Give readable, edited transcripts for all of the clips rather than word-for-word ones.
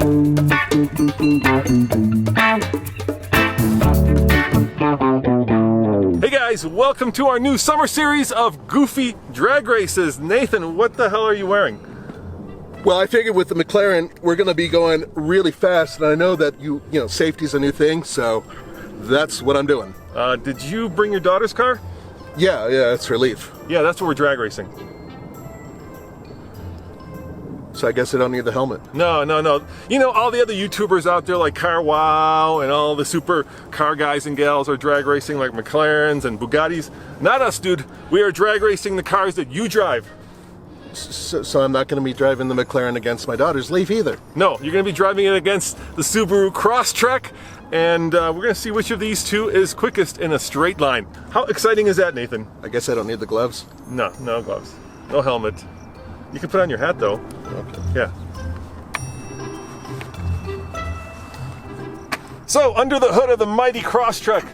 Hey guys, welcome to our new summer series of goofy drag races. Nathan, what the hell are you wearing? Well, I figured with the McLaren, we're going to be going really fast, and I know that you know, safety's a new thing, so that's what I'm doing. Did you bring your daughter's car? Yeah, it's her Leaf. Yeah, that's what we're drag racing. So I guess I don't need the helmet. No. You know, all the other YouTubers out there like Car Wow and all the super car guys and gals are drag racing like McLarens and Bugattis. Not us, dude. We are drag racing the cars that you drive. So I'm not going to be driving the McLaren against my daughter's Leaf either. No, you're going to be driving it against the Subaru Crosstrek, and we're going to see which of these two is quickest in a straight line. How exciting is that, Nathan? I guess I don't need the gloves. No gloves. No helmet. You can put on your hat, though. Okay. Yeah. So, under the hood of the mighty Crosstrek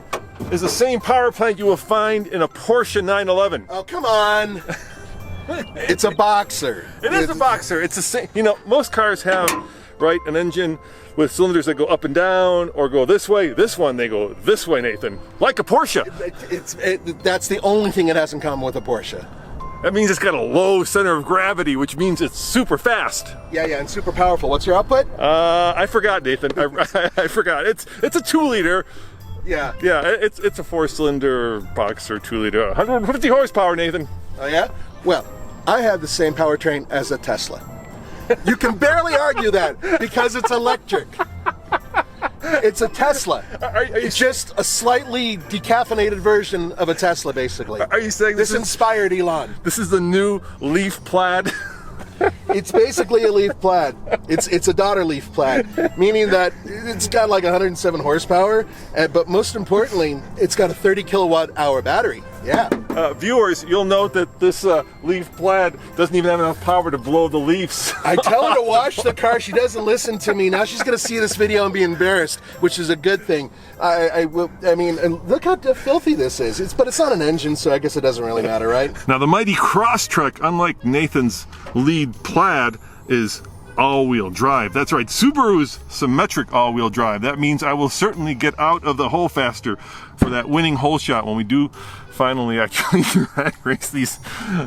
is the same power plant you will find in a Porsche 911. Oh, come on. It's a Boxer. It is a Boxer. It's the same. You know, most cars have, right, an engine with cylinders that go up and down or go this way. This one, they go this way, Nathan. Like a Porsche. That's the only thing it has in common with a Porsche. That means it's got a low center of gravity, which means it's super fast. Yeah, and super powerful. What's your output? I forgot, Nathan. I forgot. It's a 2-liter. Yeah. Yeah, it's a 4-cylinder Boxer 2-liter, 150 horsepower, Nathan. Oh yeah? Well, I have the same powertrain as a Tesla. You can barely argue that because it's electric. It's a Tesla. It's just a slightly decaffeinated version of a Tesla, basically. Are you saying this inspired Elon? This is the new Leaf Plaid? It's basically a Leaf Plaid. It's a daughter Leaf Plaid, meaning that it's got like 107 horsepower, but most importantly, it's got a 30 kilowatt hour battery. Yeah. Viewers, you'll note that this Leaf Plaid doesn't even have enough power to blow the leaves. I tell her to wash the car. She doesn't listen to me. Now she's going to see this video and be embarrassed, which is a good thing. I mean, and look how filthy this is. But it's not an engine, so I guess it doesn't really matter, right? Now, the mighty Crosstrek, unlike Nathan's lead Plaid, is all-wheel drive. That's right, Subaru's symmetric all-wheel drive. That means I will certainly get out of the hole faster for that winning hole shot when we do finally actually race these.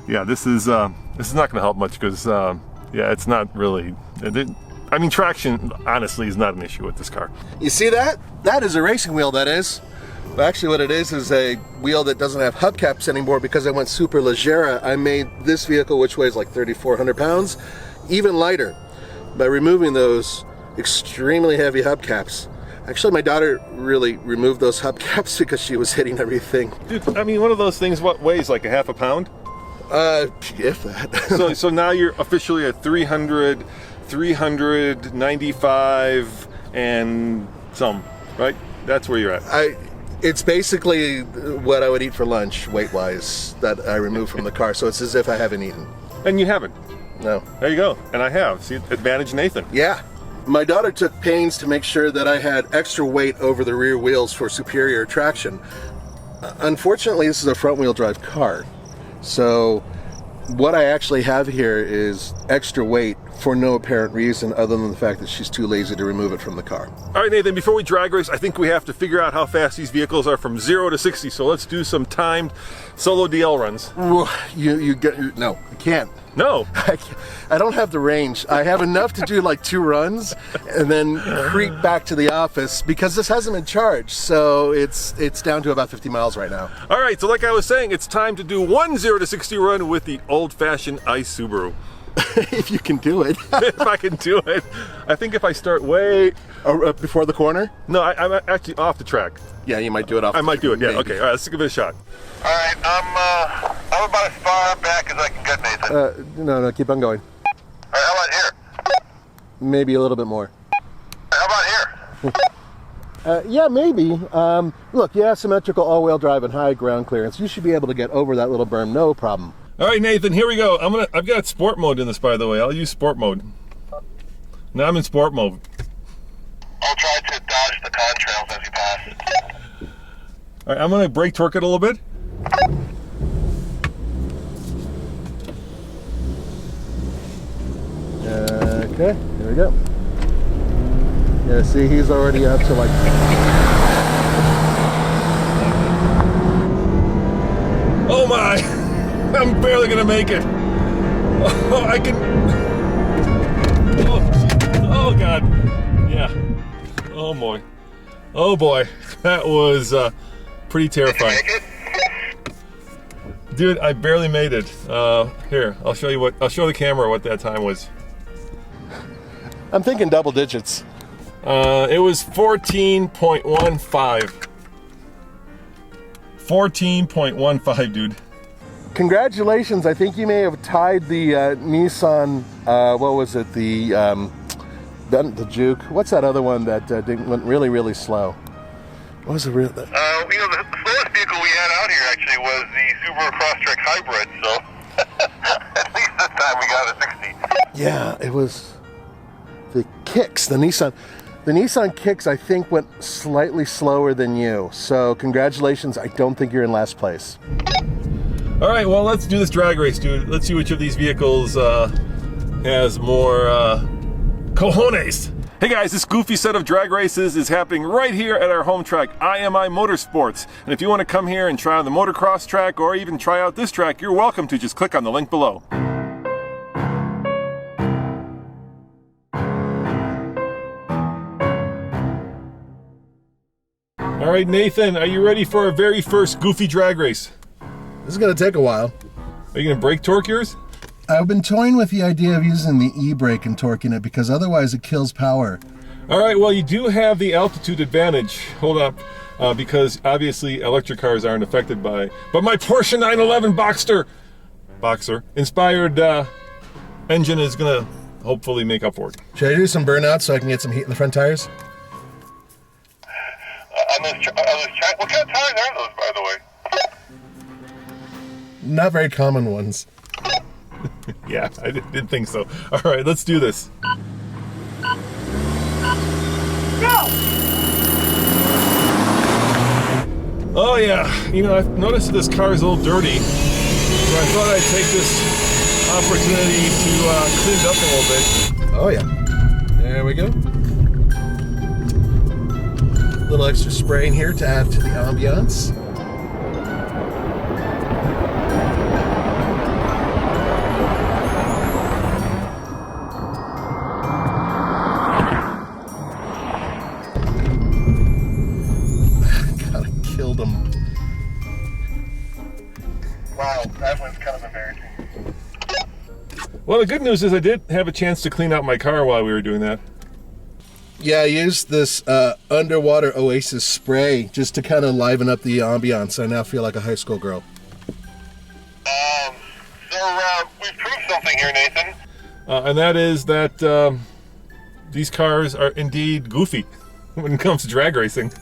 Yeah, this is not going to help much because yeah, it's not really. I mean, traction honestly is not an issue with this car. You see that? That is a racing wheel. That is. But actually, what it is a wheel that doesn't have hubcaps anymore because I went super leggera. I made this vehicle, which weighs like 3,400 pounds, even lighter by removing those extremely heavy hubcaps. Actually, my daughter really removed those hubcaps because she was hitting everything. Dude, I mean, one of those things, what weighs like a half a pound? If that. so now you're officially at 395 and some, right? That's where you're at. It's basically what I would eat for lunch, weight-wise, that I removed from the car. So it's as if I haven't eaten. And you haven't? No. There you go. And I have. See, advantage Nathan. Yeah. My daughter took pains to make sure that I had extra weight over the rear wheels for superior traction. Unfortunately, this is a front-wheel drive car. So what I actually have here is extra weight for no apparent reason other than the fact that she's too lazy to remove it from the car. All right, Nathan, before we drag race, I think we have to figure out how fast these vehicles are from 0 to 60. So let's do some timed solo DL runs. No, I can't. No. I don't have the range. I have enough to do like 2 runs and then creep back to the office because this hasn't been charged. So it's down to about 50 miles right now. All right, so like I was saying, it's time to do one 0 to 60 run with the old-fashioned ice Subaru. If you can do it. If I can do it. I think if I start way... before the corner? No, I'm actually off the track. Yeah, you might do it off I might do it, yeah. Maybe. Okay, all right, let's give it a shot. All right, I'm about as far back as I can get, Nathan. No, keep on going. All right, how about here? Maybe a little bit more. How about here? Yeah, maybe. Look, yeah, symmetrical all-wheel drive and high ground clearance. You should be able to get over that little berm, no problem. All right, Nathan, here we go. I've got sport mode in this, by the way. I'll use sport mode. Now I'm in sport mode. I'll try to dodge the contrails as you pass. All right, I'm gonna brake torque it a little bit. Okay, here we go. Yeah, see, he's already up to like... Oh my! I'm barely gonna make it. Oh, I can... Oh God. Yeah. Oh boy. Oh boy. That was pretty terrifying. Dude, I barely made it. Here, I'll show the camera what that time was. I'm thinking double digits. It was 14.15. 14.15, dude. Congratulations, I think you may have tied the Nissan, what was it, the Juke. What's that other one that went really, really slow? What was the real... The slowest vehicle we had out here actually was the Subaru Crosstrek Hybrid, so at least this time we got a 60. Yeah, it was the Kicks, the Nissan Kicks, I think, went slightly slower than you. So congratulations, I don't think you're in last place. All right, well, let's do this drag race, dude. Let's see which of these vehicles has more cojones. Hey guys, this goofy set of drag races is happening right here at our home track, IMI Motorsports. And if you want to come here and try out the motocross track or even try out this track, you're welcome to. Just click on the link below. All right, Nathan, are you ready for our very first goofy drag race? This is going to take a while. Are you going to brake torque yours? I've been toying with the idea of using the e-brake and torquing it because otherwise it kills power. All right, well, you do have the altitude advantage. Hold up, because obviously electric cars aren't affected by, but my Porsche 911 Boxer inspired engine is gonna hopefully make up for it. Should I do some burnouts so I can get some heat in the front tires? What kind of tires are those, by the way? Not very common ones. Yeah, I didn't think so. All right, let's do this. Go! Oh yeah, you know, I've noticed this car is a little dirty, so I thought I'd take this opportunity to clean it up a little bit. Oh yeah. There we go. A little extra spray in here to add to the ambiance. Killed him. Wow, that one's kind of embarrassing. Well, the good news is I did have a chance to clean out my car while we were doing that. Yeah, I used this underwater oasis spray just to kind of liven up the ambiance. I now feel like a high school girl. We've proved something here, Nathan. And that is that these cars are indeed goofy when it comes to drag racing.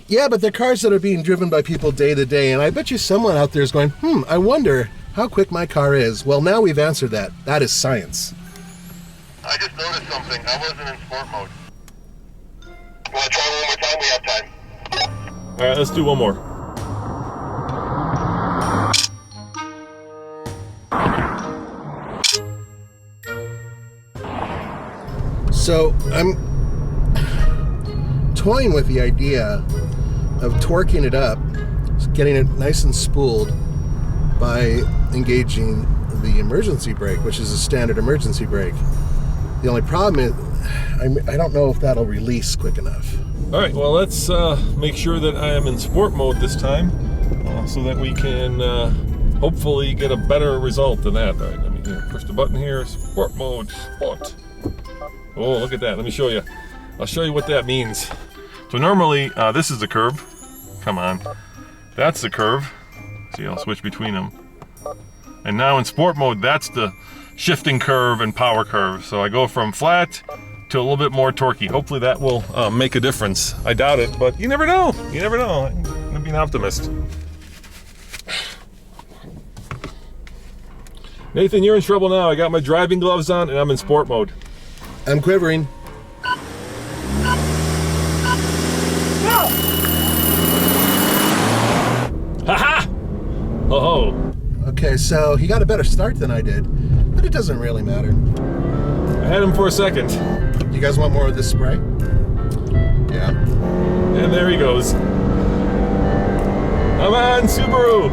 Yeah, but they're cars that are being driven by people day to day, and I bet you someone out there is going, I wonder how quick my car is. Well, now we've answered that. That is science. I just noticed something. I wasn't in sport mode. Want to try one more time? We have time. All right, let's do one more. So I'm toying with the idea of torquing it up, getting it nice and spooled by engaging the emergency brake, which is a standard emergency brake. The only problem is I don't know if that'll release quick enough. All right, well, let's make sure that I am in sport mode this time so that we can hopefully get a better result than that. All right, let me push the button here. Sport mode, sport. Oh, look at that. Let me show you. I'll show you what that means. So normally, this is the curve. Come on. That's the curve. See, I'll switch between them. And now in sport mode, that's the shifting curve and power curve. So I go from flat to a little bit more torquey. Hopefully that will make a difference. I doubt it, but you never know. You never know. I'm gonna be an optimist. Nathan, you're in trouble now. I got my driving gloves on and I'm in sport mode. I'm quivering. Ha-ha! Oh-ho. Okay, so he got a better start than I did, but it doesn't really matter. I had him for a second. You guys want more of this spray? Yeah. And there he goes. Come on, Subaru!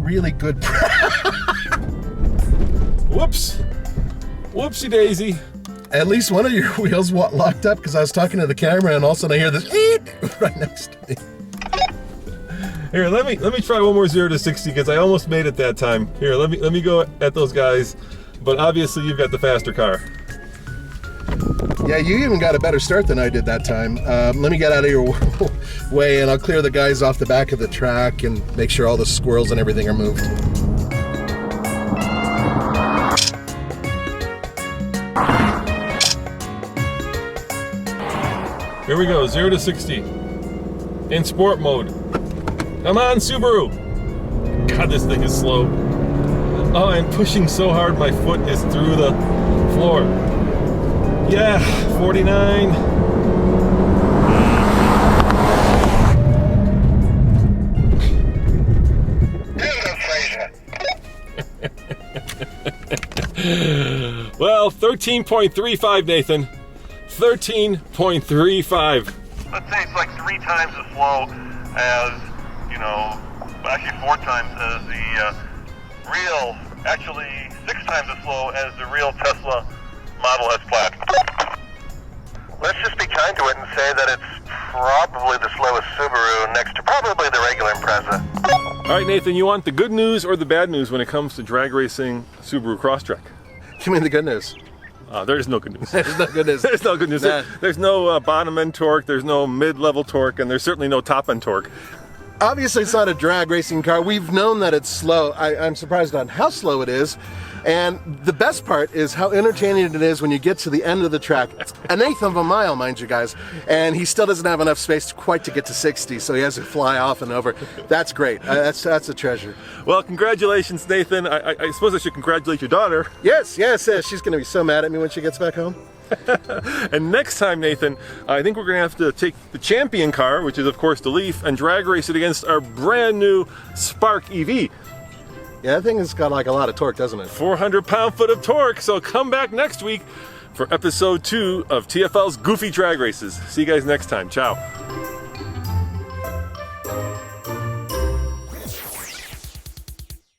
Really good. Whoops. Whoopsie daisy. At least one of your wheels locked up, because I was talking to the camera and all of a sudden I hear this eep right next to me. Here, let me try one more 0 to 60 because I almost made it that time. Here, let me go at those guys. But obviously you've got the faster car. Yeah, you even got a better start than I did that time. Let me get out of your way and I'll clear the guys off the back of the track and make sure all the squirrels and everything are moved. Here we go, 0 to 60. In sport mode. Come on, Subaru! God, this thing is slow. Oh, I'm pushing so hard my foot is through the floor. Yeah, 49. Well, 13.35, Nathan. 13.35. Let's say it's like 3 times as slow as, actually 4 times as the real, actually 6 times as slow as the real Tesla Model S Plaid. Let's just be kind to it and say that it's probably the slowest Subaru next to probably the regular Impreza. All right, Nathan, you want the good news or the bad news when it comes to drag racing Subaru Crosstrek? Give me the good news. There's no good news. There's no good news. There's no good news. Nah. There's no bottom end torque, there's no mid-level torque, and there's certainly no top end torque. Obviously, it's not a drag racing car. We've known that it's slow. I'm surprised on how slow it is. And the best part is how entertaining it is when you get to the end of the track. It's an eighth of a mile, mind you guys. And he still doesn't have enough space quite to get to 60, so he has to fly off and over. That's great. That's a treasure. Well, congratulations, Nathan. I suppose I should congratulate your daughter. Yes. She's going to be so mad at me when she gets back home. And next time, Nathan, I think we're going to have to take the champion car, which is, of course, the Leaf, and drag race it against our brand new Spark EV. Yeah, that thing has got like a lot of torque, doesn't it? 400 pound-foot of torque. So come back next week for episode 2 of TFL's Goofy Drag Races. See you guys next time. Ciao.